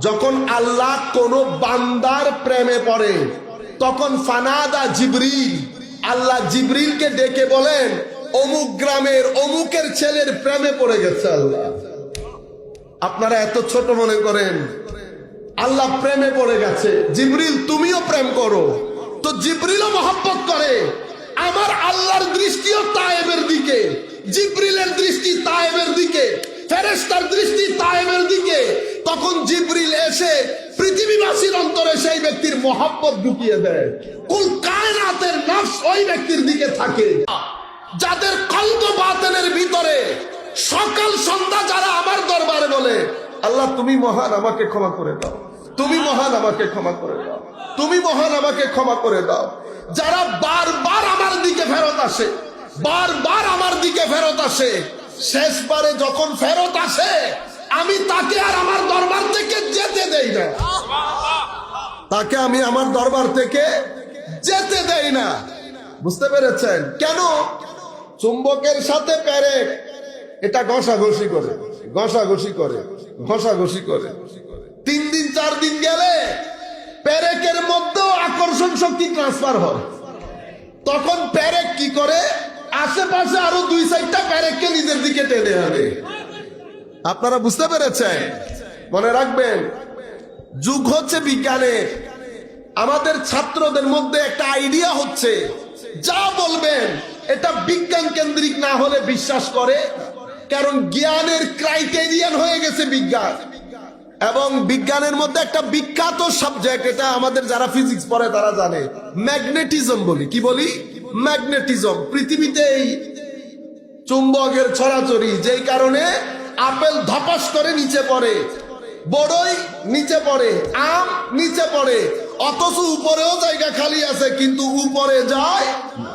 যখন আল্লাহ কোন বান্দার প্রেমে পড়ে তখন ফানাদা জিবরিল, আল্লাহ জিবরিলকে ডেকে বলেন অমুক গ্রামের অমুকের ছেলের প্রেমে পড়ে গেছে আল্লাহ। আপনারা এত ছোট মনে করেন, আল্লাহ প্রেমে পড়ে গেছে। জিবরিল তুমিও প্রেম করো, তো জিবরিলও মহব্বত করে। আমার আল্লাহর দৃষ্টিও তায়েবের দিকে, জিবরিলের দৃষ্টি তায়েবের দিকে, ফেরেশতার দৃষ্টি তায়েবের দিকে। তখন জিবরিল এসে পৃথিবীবাসীর অন্তরে সেই ব্যক্তির মহব্বত ঢুকিয়ে দেয়। কুল কায়নাতের নফস ওই ব্যক্তির দিকে থাকে, যাদের কলব বাতিনের ভিতরে সকাল সন্ধ্যা যারা আমার দরবারে বলে আল্লাহ তুমি মহান, আমাকে ক্ষমা করে দাও, তুমি মহান, আমাকে ক্ষমা করে দাও, তুমি মহান, আমাকে ক্ষমা করে দাও। যারা বারবার আমার দিকে ফেরত আসে, বারবার আমার দিকে ফেরত আসে, শেষবারে যখন ফেরত আসে আমি তাকে আর আমার দরবার থেকে যেতে দেই না, তাকে আমি আমার দরবার থেকে যেতে দেই না। বুঝতে পেরেছেন? কেন? চুম্বকের সাথে পেরেক এটা ঘষাঘষি করে, ঘষাঘষি করে, ঘষাঘষি করে। 3 দিন 4 দিন গেলে পেরেকের মধ্যেও আকর্ষণ শক্তি ট্রান্সফার হয়। তখন পেরেক কি করে? আশেপাশে আরো 2-4টা পেরেককে নিজের দিকে টেনে আনে। আপনারা বুঝতে পেরেছেন? মনে রাখবেন, যুগ হচ্ছে বিজ্ঞানের। আমাদের ছাত্রদের মধ্যে একটা আইডিয়া হচ্ছে, যা বলবেন এটা বিজ্ঞান কেন্দ্রিক না হলে বিশ্বাস করে। কারণ জ্ঞানের ক্রাইটেরিয়ান হয়ে গেছে বিজ্ঞান, এবং বিজ্ঞানের মধ্যে একটা বিখ্যাত সাবজেক্ট, এটা আমাদের যারা ফিজিক্স পড়ে তারা জানে, ম্যাগনেটিজম বলি। কি বলি? ম্যাগনেটিজম। পৃথিবীতে এই চুম্বকের ছড়াছড়ি, যেই কারণে আপেল ধপাস করে নিচে পড়ে, বড়ই নিচে পড়ে, আম নিচে পড়ে, অথচ উপরেও জায়গা খালি আছে, কিন্তু উপরে যায় না।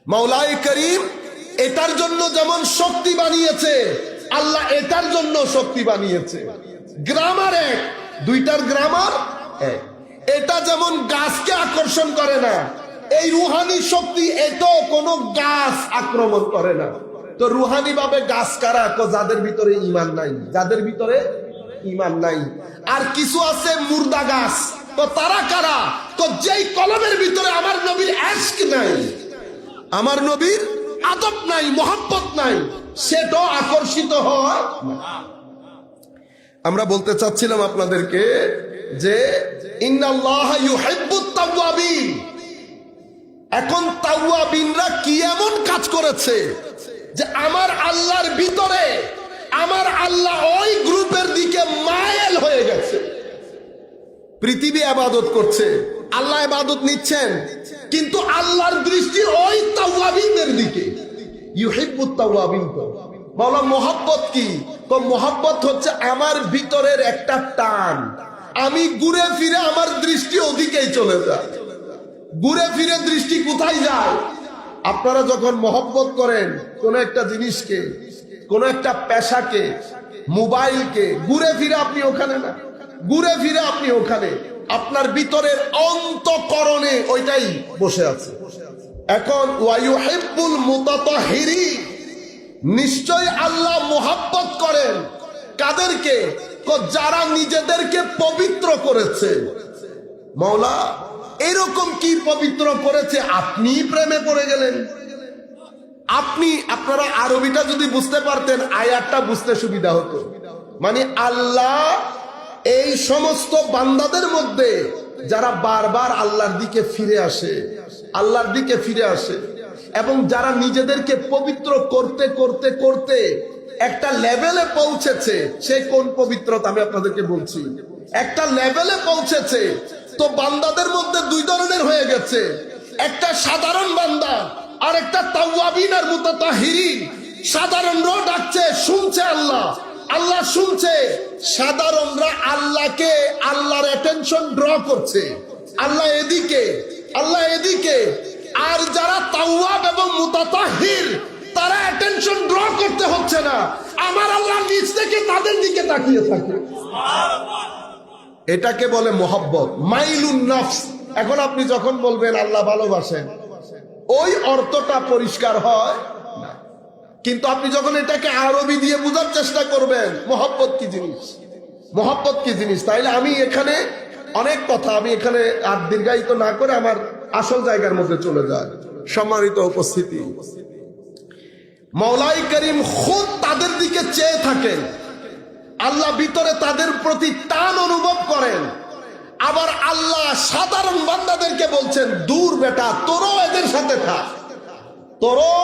মাওলাই করিম এটার জন্য যেমন শক্তি বানিয়েছে, আল্লাহ এটার জন্য শক্তি বানিয়েছে। গ্রামার এক, দুইটার গ্রামার এক। এটা যেমন গাছকে আকর্ষণ করে না, এই রুহানি শক্তি এটাও কোনো গাছ আক্রমণ করে না। তো রুহানি ভাবে গাছ কারা? যাদের ভিতরে ঈমান নাই, যাদের ভিতরে ঈমান নাই। আর কিছু আছে মুর্দা গাছ, তো তারা কারা? তো যেই কলমের ভিতরে আমার নবীর আশক নাই, আমার নবীর আদব নাই, মোহাব্বত নাই, সেটাও আকর্ষিত হয়। আমরা বলতে চাচ্ছিলাম আপনাদেরকে যে ইন্নাল্লাহা ইউহিব্বুত তাওয়াবিন। এখন তাওয়াবিনরা কি এমন কাজ করেছে যে আমার আল্লাহর ভিতরে আমার আল্লাহ ওই গ্রুপের দিকে মায়েল হয়ে গেছে। পৃথিবী ইবাদত করছে, আল্লাহ ইবাদত নিচ্ছেন, কিন্তু আল্লাহর দৃষ্টি ওই তাওয়াবিনদের দিকে। ইউহিব্বুত তাওয়াবিন। বলা মোহাব্বত কি? তো মোহাব্বত হচ্ছে আমার ভিতরের একটা টান, আমি ঘুরে ফিরে আমার দৃষ্টি ওদিকেই চলে যায়। ঘুরে ফিরে দৃষ্টি কোথায় যায়? আপনারা যখন মহব্বত করেন কোন একটা জিনিসকে, কোন একটা পেশাকে, মোবাইলকে, ঘুরে ফিরে আপনি ওখানে না, ঘুরে ফিরে আপনি ওখানে, আপনার ভিতরের অন্তঃকরণে ওইটাই বসে আছে। এখন ওয়ায়ুহিব্বুল মুতাতাহিরিন, নিশ্চয় আল্লাহ মোহাব্বত করেন কাদেরকে? যারা নিজেদেরকে পবিত্র করেছে। মওলা এরকম কি পবিত্র করেছে আপনি প্রেমে পড়ে গেলেন? আপনারা আরবিটা যদি বুঝতে পারতেন আয়াতটা বুঝতে সুবিধা হতো। মানে আল্লাহ এই সমস্ত বান্দাদের মধ্যে যারা বারবার আল্লাহর দিকে ফিরে আসে, আল্লাহর দিকে ফিরে আসে, এবং যারা নিজেদেরকে পবিত্র করতে করতে করতে একটা লেভেলে পৌঁছেছে, সে কোন পবিত্রতা আমি আপনাদেরকে বলছি, একটা লেভেলে পৌঁছেছে। তো বান্দাদের মধ্যে 2 ধরনের হয়ে গেছে, একটা সাধারণ বান্দা আর একটা তাওয়াবিন আর মুতাতাহিরিন। সাধারণরাও ডাকছে, শুনছে আল্লাহ, আল্লাহ শুনছে। সাধারণরা আল্লাহকে, আল্লাহর অ্যাটেনশন ড্র করছে, আল্লাহ এদিকে, আল্লাহ এদিকে। আর যারা তাওয়াব এবং মুতাতাহির, তারা অ্যাটেনশন ড্র করতে হচ্ছে না, আমার আল্লাহ নিজ থেকে তাদের দিকে তাকিয়ে থাকে। এটাকে বলে মোহাব্বত, মাইলুন নফস। এখন আপনি যখন বলবেন আল্লাহ ভালোবাসেন, ওই অর্থটা পরিষ্কার হয় না। কিন্তু আপনি যখন এটাকে আরবি দিয়ে বোঝার চেষ্টা করবেন মোহাব্বত কি জিনিস, মহব্বত কি জিনিস। তাইলে আমি এখানে অনেক কথা, আমি এখানে আর দীর্ঘায়িত না করে আমার আসল জায়গার মধ্যে চলে যায়। সম্মানিত উপস্থিতি, মওলাই করিম খুদ তাদের দিকে চেয়ে থাকেন, আল্লাহ ভিতরে তাদের প্রতি টান অনুভব করেন। আবার আল্লাহ সাধারণ বান্দাদেরকে বলছেন, দূর বেটা, তোরও এদের সাথে থাক, তোরও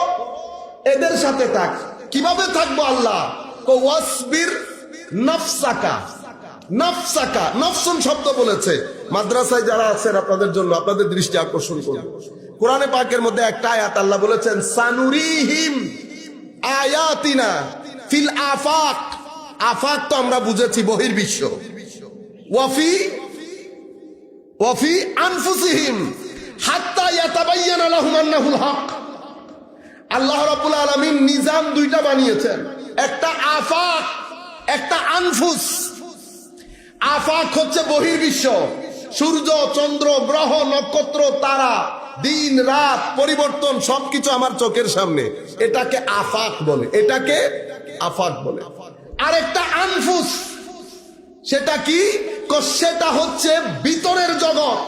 এদের সাথে থাক। কিভাবে থাকবো আল্লাহ? ওয়াসবির নফসাকা, নফসাকা, নফসুন শব্দ বলেছে। মাদ্রাসায় যারা আছেন আপনাদের জন্য, আপনাদের দৃষ্টি আকর্ষণ করব, কোরআনে পাকের মধ্যে একটা আয়াত আল্লাহ বলেছেন, সানুরিহিম আয়াতিনা ফিল আফাক। আফাক তো আমরা বুঝেছি বহির্বিশ্ব। ওয়াফি ওয়াফি আনফুসিহিম হাত্তা ইয়াতাবায়্যানা লাহুম আন্নাহুল হক। আল্লাহ রাব্বুল আলামিন নিজাম দুইটা বানিয়েছেন, একটা আফাক, একটা আনফুস। আফাক হচ্ছে বহির্বিশ্ব, সূর্য, চন্দ্র, গ্রহ, নক্ষত্র, তারা, দিন রাত, পরিবর্তন, সবকিছু আমার চোখের সামনে। এটাকে আফাক বলে, এটাকে আফাক বলে। আর একটা আনফুস, সেটা কি? সেটা হচ্ছে ভিতরের জগৎ,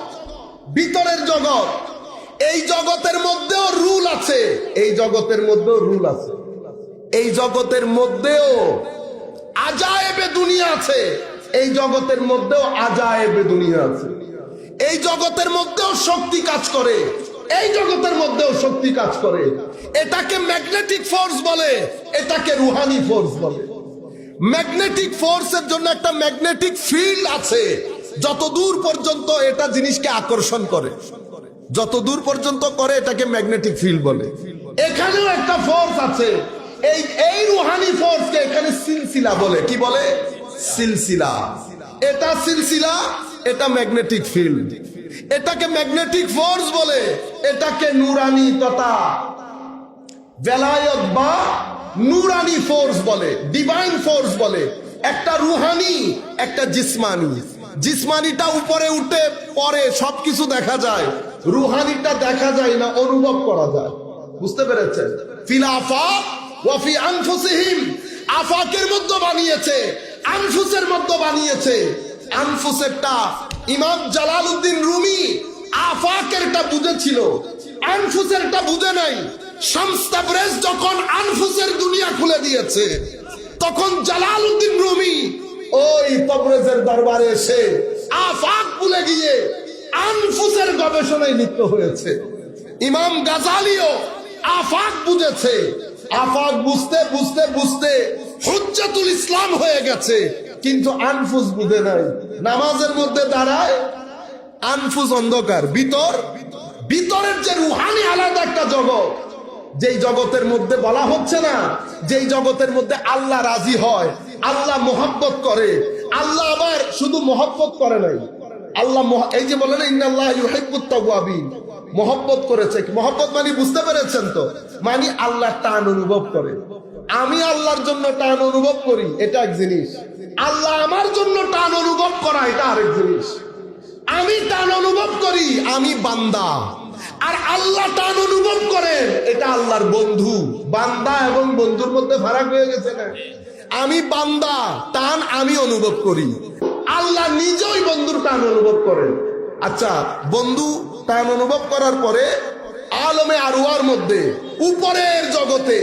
ভিতরের জগৎ। এই জগতের মধ্যেও রুল আছে, এই জগতের মধ্যেও রুল আছে, এই জগতের মধ্যেও আজায়েবে দুনিয়া আছে, এই জগতের মধ্যেও আজায়েবে দুনিয়া আছে। এই জগতের মধ্যেও শক্তি কাজ করে, এই জগতের মধ্যেও শক্তি কাজ করে। এটাকে ম্যাগনেটিক ফোর্স বলে, এটাকে রুহানি ফোর্স বলে। ম্যাগনেটিক ফোর্সের জন্য একটা ম্যাগনেটিক ফিল্ড আছে, যত দূর পর্যন্ত এটা জিনিসকে আকর্ষণ করে, যত দূর পর্যন্ত করে এটাকে ম্যাগনেটিক ফিল্ড বলে। এখানেও একটা ফোর্স আছে, এই রুহানি ফোর্সকে এখানে সিলসিলা বলে। কি বলে? সিলসিলা। এটা সিলসিলা, এটা ম্যাগনেটিক ফিল্ড, এটাকে ম্যাগনেটিক ফোর্স বলে, এটাকে নুরানি তথা বেলায়েত বা নুরানি ফোর্স বলে, ডিভাইন ফোর্স বলে। একটা রুহানি, একটা জিসমানি। জিসমানিটা উপরে উঠে পরে সবকিছু দেখা যায়, রুহানিটা দেখা যায় না, অনুভব করা যায়। বুঝতে পেরেছেন? ফিল আফাক ওয়া ফি আনফুসিহিম, আফাকের মধ্যে বানিয়েছে, আনফুসের মধ্যে বানিয়েছে। আনফুসেরটা ইমাম জালালউদ্দিন রুমি আফাকেরটা বুঝেছিল, আনফুসেরটা বুঝে নাই। শামস তাবরেজ যখন আনফুসের দুনিয়া খুলে দিয়েছে, তখন জালালউদ্দিন রুমি ওই তাবরেজের দরবারে এসে আফাক ভুলে গিয়ে আনফুসের গবেষণায় লিপ্ত হয়েছে। ইমাম গাজালিও আফাক বুঝেছে, আফাক বুঝতে বুঝতে বুঝতে হুজ্জাতুল ইসলাম হয়ে গেছে, কিন্তু আনফুস বুঝে নাই। নামাজের মধ্যে দাঁড়ায়, আনফুস অন্ধকার, ভিতরের যে রুহানি আলাদা একটা জগৎ, যেই জগতের মধ্যে বলা হচ্ছে না, যেই জগতের মধ্যে আল্লাহ রাজি হয়, আল্লাহ মোহাব্বত করে। আল্লাহ আবার শুধু মোহাব্বত করে নাই, আল্লাহ এই যে বলে না, ইন্নাল্লাহ ইউহিব্বুত তাওয়াবিন, মোহাব্বত করেছে। মোহাব্বত মানে বুঝতে পেরেছেন তো? মানে আল্লাহ টান অনুভব করে। আমি আল্লাহর জন্য টান অনুভব করি, এটা এক জিনিস। আল্লাহ আমার জন্য টান অনুভব করা, এটা আরেক জিনিস। আমি টান অনুভব করি, আমি বান্দা, আর আল্লাহ টান অনুভব করেন, এটা আল্লাহর বন্ধু। বান্দা এবং বন্ধুর মধ্যে ফারাক হয়ে গেছে না? আমি বান্দা, টান আমি অনুভব করি, আল্লাহ নিজেই বন্ধুর টান অনুভব করেন। আচ্ছা, বন্ধু টান অনুভব করার পরে আলমে আরওয়ার মধ্যে উপরের জগতে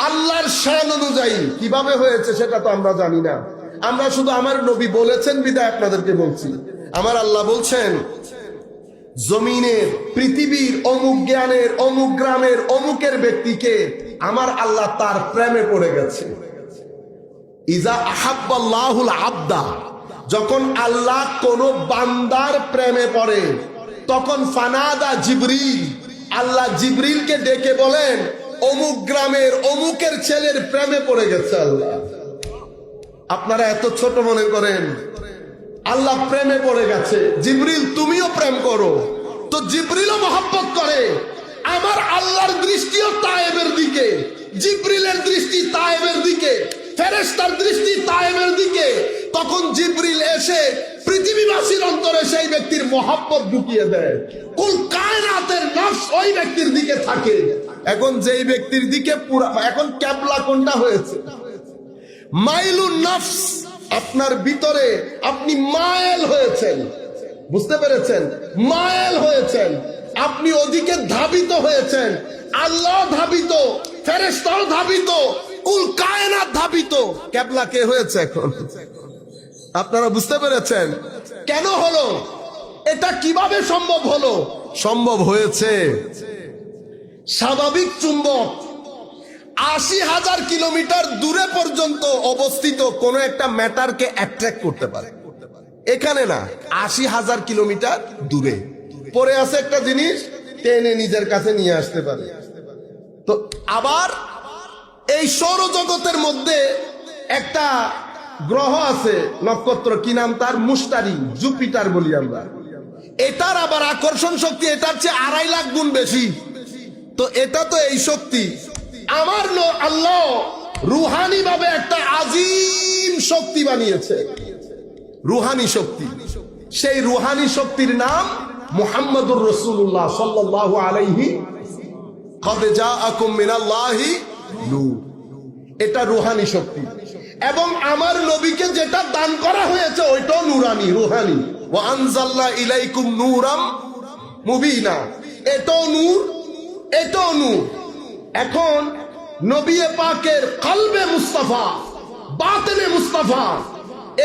আল্লাহর শান অনুযায়ী কিভাবে হয়েছে সেটা তো আমরা জানি না। আমরা শুধু আমার নবী বলেছেন বিদায় আপনাদেরকে বলছি। আমার আল্লাহ বলছেন, জমিনের, পৃথিবীর অমুক জ্ঞানের, অমুক গ্রামের, অমুকের ব্যক্তিকে আমার আল্লাহ তার প্রেমে পড়ে গেছে। ইজা আহাব্বাল্লাহুল আবদা, যখন আল্লাহ কোন বান্দার প্রেমে পড়ে, তখন ফানাদা জিবরিল, আল্লাহ জিবরিলকে ডেকে বলেন, অমুক গ্রামের অমুকের ছেলের প্রেমে পড়ে গেছে আল্লাহ। আপনারা এত ছোট মনে করেন, আল্লাহ প্রেমে পড়ে গেছে। জিবরিল তুমিও প্রেম করো, তো জিবরিলও মহব্বত করে। আমার আল্লাহর দৃষ্টিও তায়েবের দিকে, জিবরিলের দৃষ্টি তায়েবের দিকে, ফেরেশতার দৃষ্টি তায়েবের দিকে। তখন জিবরিল এসে পৃথিবীবাসীর অন্তরে সেই ব্যক্তির মহব্বত ঢুকিয়ে দেয়। কুল কায়নাতের নফস ওই ব্যক্তির দিকে থাকে। এখন যেই ব্যক্তির দিকে পুরা, এখন ক্যাবলা কোনটা হয়েছে? মাইলুন নফস আপনার ভিতরে আপনি মায়েল হয়েছেন, বুঝতে পেরেছেন? মায়েল হয়েছেন, আপনি ওদিকে ধাবিত হয়েছেন। আল্লাহ ধাবিত, ফেরেশতাও ধাবিত, কুল কায়নাত ধাবিত। কেবলা কে হয়েছে এখন? আপনারা বুঝতে পেরেছেন কেন হলো? এটা কিভাবে সম্ভব হলো? সম্ভব হয়েছে স্বাভাবিক চুম্বক ৮০,০০০ কিলোমিটার দূরে পর্যন্ত অবস্থিত কোন একটা ম্যাটারকে অ্যাট্রাক্ট করতে পারে। এখানে না, ৮০,০০০ কিলোমিটার দূরে পড়ে আছে একটা জিনিস, টেনে নিজের কাছে নিয়ে আসতে পারে। তো আবার এই সৌরজগতের মধ্যে একটা গ্রহ আছে, নক্ষত্র, কি নাম তার? মুশতারি, জুপিটার বলি আমরা। এটার আবার আকর্ষণ শক্তি এটার চেয়ে ২.৫ লাখ গুণ বেশি। তো এটা তো এই শক্তি আমার আল্লাহ রুহানি ভাবে একটা আজিম শক্তি বানিয়েছে, রুহানি শক্তি। সেই রুহানি শক্তির নাম মুহাম্মদুর রাসূলুল্লাহ সাল্লাল্লাহু আলাইহি কদ জাআকুম মিনাল্লাহি নূর। এটা রুহানি শক্তি। এবং আমার নবীকে যেটা দান করা হয়েছে ওইটাও নুরানি, রুহানি। ওয়া আনজালনা ইলাইকুম নূরাম মুবিনা। এটাও নূর, এটাও নূর। এখন নবী পাকের কলবে মুস্তাফা, বাতেনে মুস্তাফা,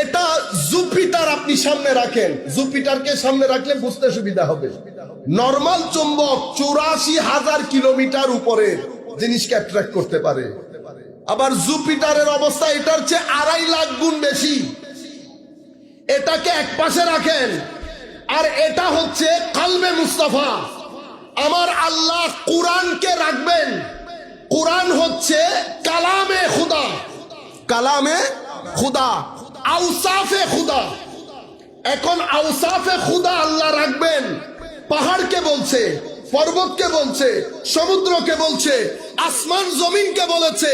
এটা জুপিটার আপনি সামনে রাখেন। জুপিটারকে সামনে রাখলে বুঝতে সুবিধা হবে। নরমাল চুম্বক ৮৪,০০০ কিলোমিটার উপরে জিনিসকে অ্যাট্রাক্ট করতে পারে। আবার জুপিটারের অবস্থা এটার চেয়ে ২.৫ লাখ গুণ বেশি। এটাকে এক পাশে রাখেন, আর এটা হচ্ছে কলবে মুস্তাফা। আমার আল্লাহ কুরআনকে রাখবেন। কুরআন হচ্ছে কালামে খুদা, কালামে খুদা, আওসাফে খুদা। এখন আওসাফে খুদা আল্লাহ রাখবেন। পাহাড়কে বলছে, পর্বতকে বলছে, সমুদ্রকে বলছে, আসমান জমিনকে বলেছে।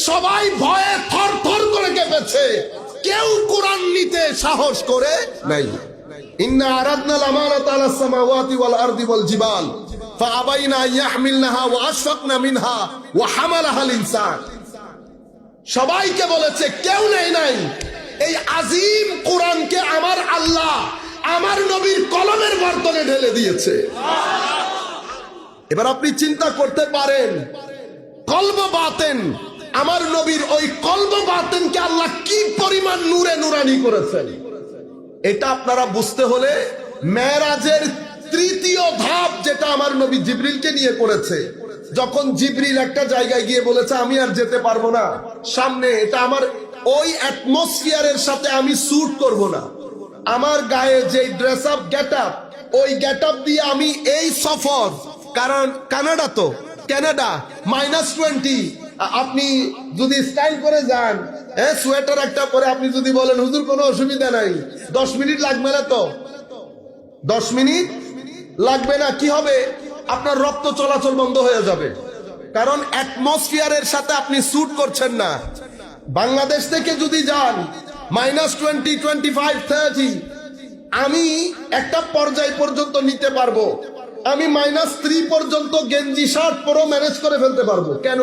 সবাই ভয়ে থর থর করে কেঁপেছে, কেউ কোরআন নিতে সাহস করে নাই। ইন্না আরাদনাল আমানাতা আলাস সামাওয়াতি ওয়াল আরদি ওয়াল জিবাল ফাআবাইনা ইয়াহমিলনাহা ওয়া আশফাকনা মিনহা ওয়া হামালাহাল ইনসান। সবাইকে বলেছে, কেউ নেই নাই। এই আজিম কোরআনকে আমার আল্লাহ আমার নবীর কলমের বর্তনে ঢেলে দিয়েছে। এবার আপনি চিন্তা করতে পারেন, কলব বাতেন, আমার নবীর ওই কলব বাতেনকে আল্লাহ কি পরিমাণ নূরে নুরানি করেছেন। এটা আপনারা বুঝতে হলে মেরাজের তৃতীয় ধাপ, যেটা আমার নবী জিবরিলকে নিয়ে করেছে, যখন জিবরিল একটা জায়গায় গিয়ে বলেছে আমি আর যেতে পারবো না সামনে, এটা আমার ওই অ্যাটমসফিয়ারের সাথে আমি স্যুট করব না। আমার গায়ে যে ড্রেস আপ গেট আপ, ওই গেট আপ দিয়ে আমি এই সফর, কারণ কানাডা তো, কানাডা -20, আপনি যদি স্টাইল করে যান, সোয়েটার একটা পরে আপনি যদি বলেন হুজুর কোনো অসুবিধা নাই, 10 মিনিট লাগবে না। তো 10 মিনিট লাগবে না, কি হবে? আপনার রক্ত চলাচল বন্ধ হয়ে যাবে, কারণ অ্যাটমসফিয়ারের সাথে আপনি স্যুট করছেন না। বাংলাদেশ থেকে যদি যান -20, 25, 30, আমি একটা পর্যায় পর্যন্ত নিতে পারবো। আমি -3 পর্যন্ত গেঞ্জি শার্ট পরো ম্যানেজ করে ফেলতে পারবো। কেন?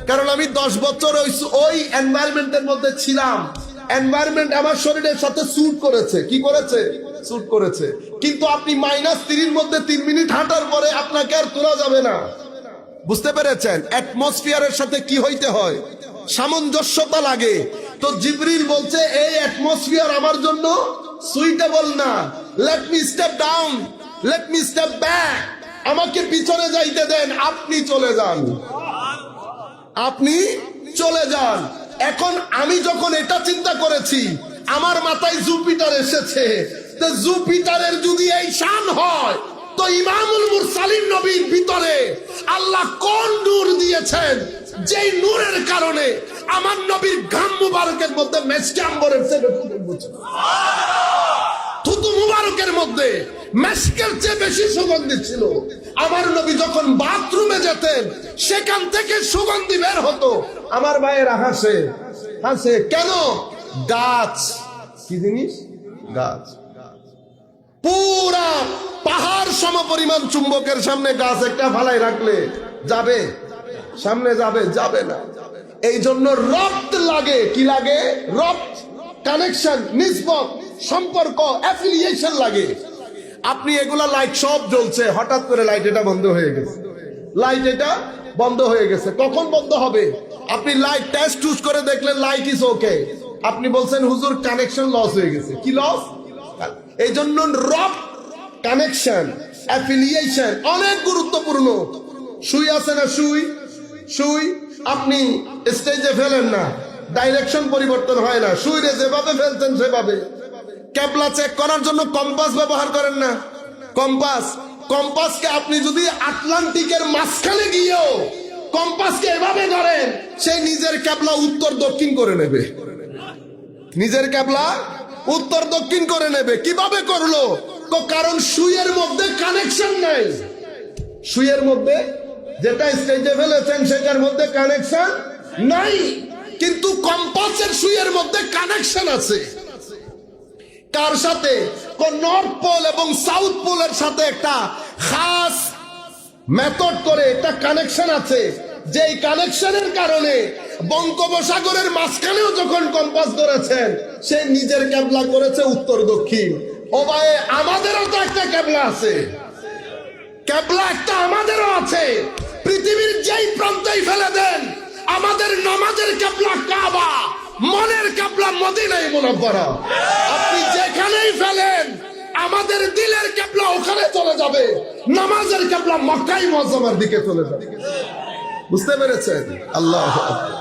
কারণ আমি 10 বছর ওই এনভায়রনমেন্টের মধ্যে ছিলাম। এনভায়রনমেন্ট আমার শরীরের সাথে স্যুট করেছে। কি করেছে? স্যুট করেছে। কিন্তু আপনি -3 মধ্যে 3 মিনিট হাঁটার পরে আপনাকে আর তোলা যাবে না। বুঝতে পেরেছেন? অ্যাটমসফিয়ারের সাথে কি হইতে হয়? সামঞ্জস্যতা লাগে। তো জিবরিল বলছে এই অ্যাটমসফিয়ার আমার জন্য সুইটেবল না, let me step down, let me step back, আমাকে পিছনে যাইতে দেন, আপনি চলে যান, আপনি চলে যান। এখন আমি যখন এটা চিন্তা করেছি, আমার মাথায় জুপিটার এসেছে। তো জুপিটারের যদি এই শান হয়, তো ইমামুল মুরসালিন নবীর ভিতরে আল্লাহ কোন নূর দিয়েছেন, যেই নূরের কারণে আমার নবীর ঘাম মুবারকের মধ্যে মেসকে আম্বরের চেয়ে থুতু মুবারকের মধ্যে মেসকের চেয়ে বেশি সুগন্ধি ছিল। আমার নবী যখন বাথরুমে যেতেন, সেখান থেকে সুগন্ধি বের হতো। আমার ভাইয়েরা হাসে, হাসে কেন? গাছ কি জিনিস? গাছ। পুরা পাহাড় সমপরিমাণ চুম্বকের সামনে গাছ একটা ফালাই রাখলে যাবে? সামনে যাবে? যাবে না। এই জন্য রক্ত লাগে। কি লাগে? রক্ত। কানেকশন, নিসবত, সম্পর্ক, অ্যাফিলিয়েশন লাগে। আপনি এগুলা লাইট সব জ্বলছে, হঠাৎ করে লাইট এটা বন্ধ হয়ে গেছে, লাইট এটা বন্ধ হয়ে গেছে। কখন বন্ধ হবে? আপনি লাইট টেস্ট টুস করে দেখলেন লাইট ইজ ওকে, আপনি বলছেন হুজুর কানেকশন লস হয়ে গেছে। কি লস? এই জন্য রব, কানেকশন, অ্যাফিলিয়েশন অনেক গুরুত্বপূর্ণ। সুই আছে না, সুই, সুই আপনি স্টেজে ফেলেন না, ডাইরেকশন পরিবর্তন হয় না, সুইরে যেভাবে ফেলছেন সেভাবে। ক্যাবলা চেক করার জন্য কম্পাস ব্যবহার করেন না, কম্পাস, কম্পাসকে আপনি যদি আটলান্টিকের মাঝখানে গিয়েও কম্পাসকে এভাবে ধরেন, সে নিজের ক্যাবলা উত্তর দক্ষিণ করে নেবে, নিজের ক্যাবলা উত্তর দক্ষিণ করে নেবে। কিভাবে করলো? কারণ সুইয়ের মধ্যে কানেকশন নাই, সুইয়ের মধ্যে যেটা স্টেজে ফেলেছেন সেটার মধ্যে কানেকশন নাই, কিন্তু কম্পাসের সুইয়ের মধ্যে কানেকশন আছে। কার সাথে? নর্থ পোল এবং সাউথ পোলের সাথে একটা খাস মেথড করে একটা কানেকশন আছে, যেই কানেকশনের কারণে বঙ্গোপসাগরের মাঝখানেও যখন কম্পাস ধরেছেন, সে নিজের ক্যাবলা করেছে উত্তর দক্ষিণ। ও ভাই, আমাদেরও তো একটা ক্যাবলা আছে, ক্যাবলা একটা আমাদেরও আছে। পৃথিবীর যেই প্রান্তেই ফেলে দেন, আমাদের নামাজের ক্যাবলা কাবা, মনের ক্যাবলা মদিনায়ে মুনাওয়ারা। আপনি যেখানেই ফেলেন, আমাদের দিলের ক্যাবলা ওখানে চলে যাবে, নামাজের ক্যাবলা মক্কায়ে মুআজ্জামার দিকে চলে যাবে। বুঝতে পেরেছেন? আল্লাহু আকবার।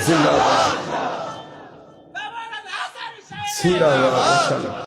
জিন্দাবাদ, জিন্দাবাদ।